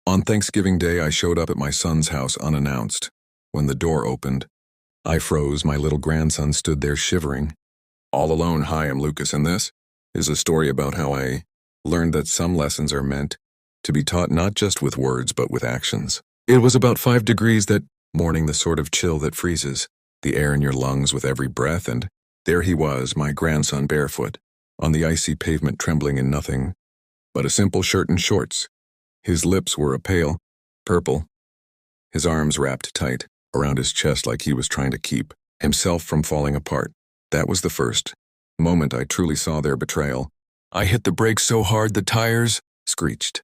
On Thanksgiving Day, I showed up at my son's house unannounced. When the door opened, I froze. My little grandson stood there shivering. All alone. Hi, I'm Lucas, and this is a story about how I learned that some lessons are meant to be taught not just with words but with actions. It was about 5 degrees that morning, the sort of chill that freezes the air in your lungs with every breath, and there he was, my grandson, barefoot, on the icy pavement, trembling in nothing but a simple shirt and shorts. His lips were a pale purple, his arms wrapped tight around his chest like he was trying to keep himself from falling apart. That was the first moment I truly saw their betrayal. I hit the brakes so hard the tires screeched.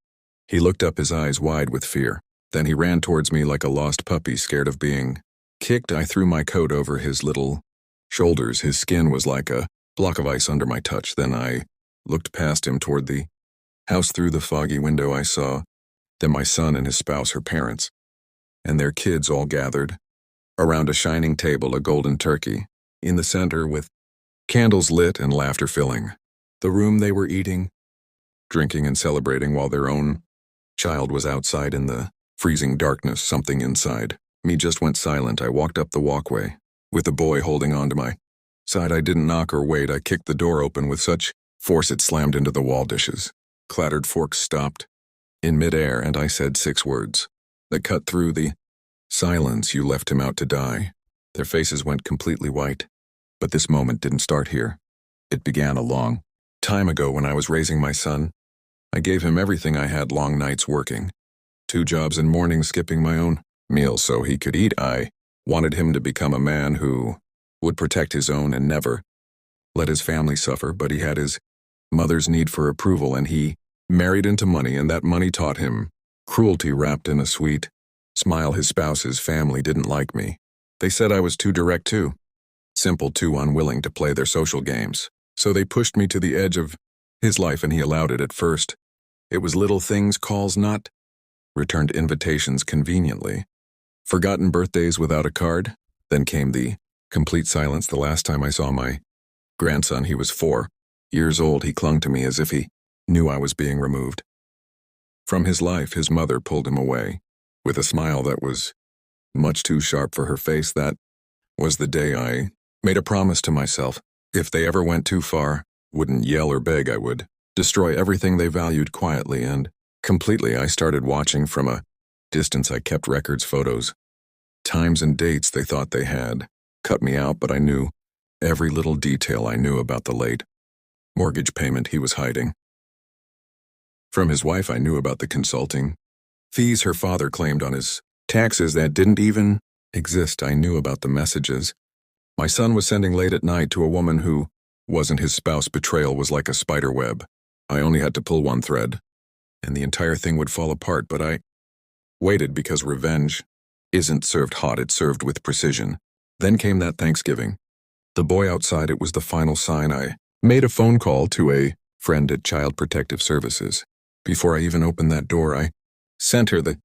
He looked up, his eyes wide with fear. Then he ran towards me like a lost puppy scared of being kicked. I threw my coat over his little shoulders. His skin was like a block of ice under my touch. Then I looked past him toward the house. Through the foggy window I saw then my son and his spouse, her parents, and their kids all gathered around a shining table, a golden turkey in the center with candles lit and laughter filling the room. They were eating, drinking, and celebrating while their own child was outside in the freezing darkness. Something inside me just went silent. I walked up the walkway with the boy holding on to my side. I didn't knock or wait. I kicked the door open with such force it slammed into the wall. Dishes clattered, forks stopped in midair, and I said 6 words that cut through the silence. You left him out to die. Their faces went completely white. But this moment didn't start here. It began a long time ago when I was raising my son. I gave him everything I had, long nights working, 2 jobs, and mornings skipping my own meals so he could eat. I wanted him to become a man who would protect his own and never let his family suffer, but he had his mother's need for approval, and he married into money, and that money taught him cruelty wrapped in a sweet smile. His spouse's family didn't like me. They said I was too direct, too simple, too unwilling to play their social games. So they pushed me to the edge of his life, and he allowed it. At first, it was little things, calls not returned, invitations conveniently forgotten, birthdays without a card. Then came the complete silence. The last time I saw my grandson, he was 4 years old. He clung to me as if he knew I was being removed from his life. His mother pulled him away with a smile that was much too sharp for her face. That was the day I made a promise to myself. If they ever went too far, wouldn't yell or beg. I would destroy everything they valued quietly and completely. I started watching from a distance. I kept records, photos, times, and dates. They thought they had cut me out, but I knew every little detail. I knew about the late mortgage payment he was hiding from his wife. I knew about the consulting fees her father claimed on his taxes that didn't even exist. I knew about the messages my son was sending late at night to a woman who wasn't his spouse. Betrayal was like a spider web. I only had to pull one thread, and the entire thing would fall apart. But I waited, because revenge isn't served hot, it's served with precision. Then came that Thanksgiving. The boy outside, it was the final sign. I made a phone call to a friend at Child Protective Services. Before I even opened that door, I sent her the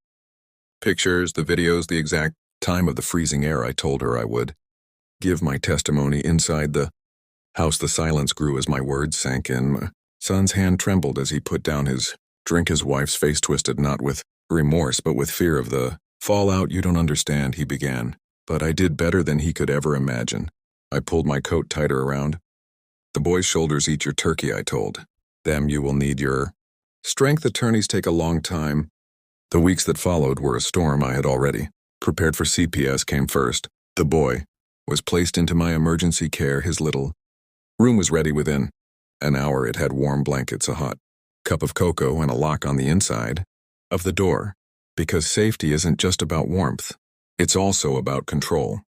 pictures, the videos, the exact time of the freezing air. I told her I would give my testimony inside the house. The silence grew as my words sank in. My son's hand trembled as he put down his drink. His wife's face twisted, not with remorse but with fear of the fallout. You don't understand, he began. But I did better than he could ever imagine. I pulled my coat tighter around the boy's shoulders. Eat your turkey, I told them. You will need your strength. Attorneys take a long time. The weeks that followed were a storm. I had already prepared for CPS. Came first. The boy was placed into my emergency care. His little room was ready within an hour. It had warm blankets, a hot cup of cocoa, and a lock on the inside of the door. Because safety isn't just about warmth, it's also about control.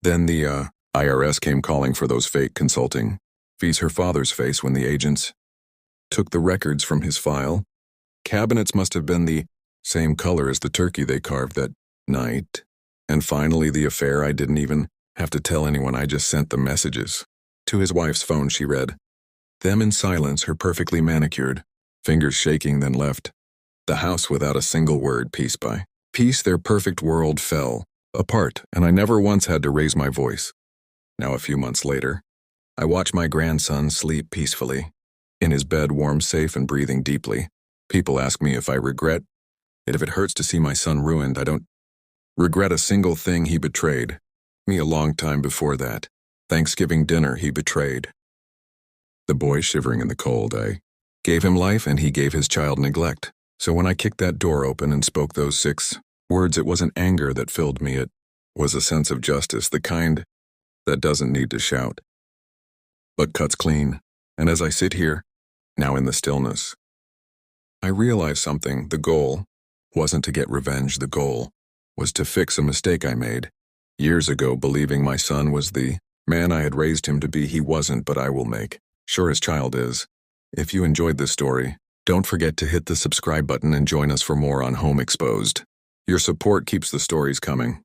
Then the IRS came calling for those fake consulting fees. Her father's face when the agents took the records from his file. Cabinets must have been the same color as the turkey they carved that night. And finally, the affair. I didn't even have to tell anyone. I just sent the messages to his wife's phone. She read them in silence, her perfectly manicured fingers shaking, then left the house without a single word. Piece by piece, their perfect world fell apart, and I never once had to raise my voice. Now, a few months later, I watch my grandson sleep peacefully in his bed, warm, safe, and breathing deeply. People ask me if I regret And if it hurts to see my son ruined, I don't regret a single thing he betrayed. Me a long time before that. Thanksgiving dinner he betrayed. The boy shivering in the cold, I gave him life and he gave his child neglect. So when I kicked that door open and spoke those 6 words, it wasn't anger that filled me, it was a sense of justice, the kind that doesn't need to shout, but cuts clean. And as I sit here, now in the stillness, I realize something. The goal wasn't to get revenge, the goal was to fix a mistake I made years ago, believing my son was the man I had raised him to be. He wasn't, but I will make sure his child is. If you enjoyed this story, don't forget to hit the subscribe button and join us for more on Home Exposed. Your support keeps the stories coming.